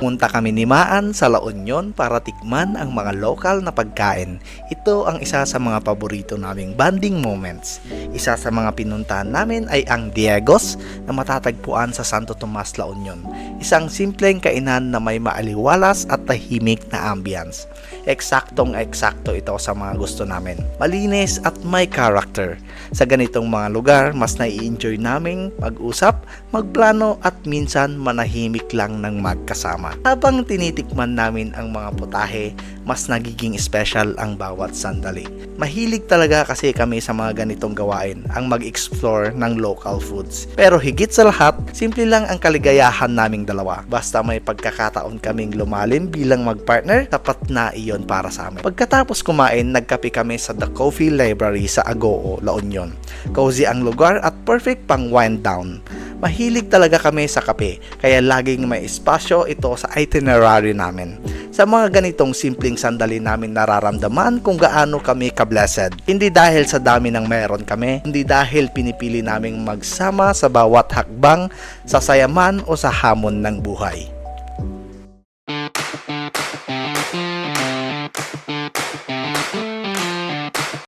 Pumunta kami ni Maan sa La Union para tikman ang mga lokal na pagkain. Ito ang isa sa mga paborito naming bonding moments. Isa sa mga pinuntahan namin ay ang Diego's na matatagpuan sa Santo Tomas, La Union. Isang simpleng kainan na may maaliwalas at tahimik na ambience. Eksaktong-eksakto ito sa mga gusto namin. Malinis at may character. Sa ganitong mga lugar, mas nai-enjoy naming mag-usap, magplano at minsan manahimik lang ng magkasama. Habang tinitikman namin ang mga putahe, mas nagiging special ang bawat sandali. Mahilig talaga kasi kami sa mga ganitong gawain, ang mag-explore ng local foods. Pero higit sa lahat, simple lang ang kaligayahan naming dalawa. Basta may pagkakataon kaming lumalim bilang magpartner, tapat na iyon para sa amin. Pagkatapos kumain, nagkape kami sa The Coffee Library sa Agoo, La Union. Cozy ang lugar at perfect pang wind down. Mahilig talaga kami sa kape, kaya laging may espasyo ito sa itinerary namin. Sa mga ganitong simpleng sandali namin nararamdaman kung gaano kami ka-blessed. Hindi dahil sa dami ng meron kami, hindi dahil pinipili naming magsama sa bawat hakbang, sa sayaman o sa hamon ng buhay.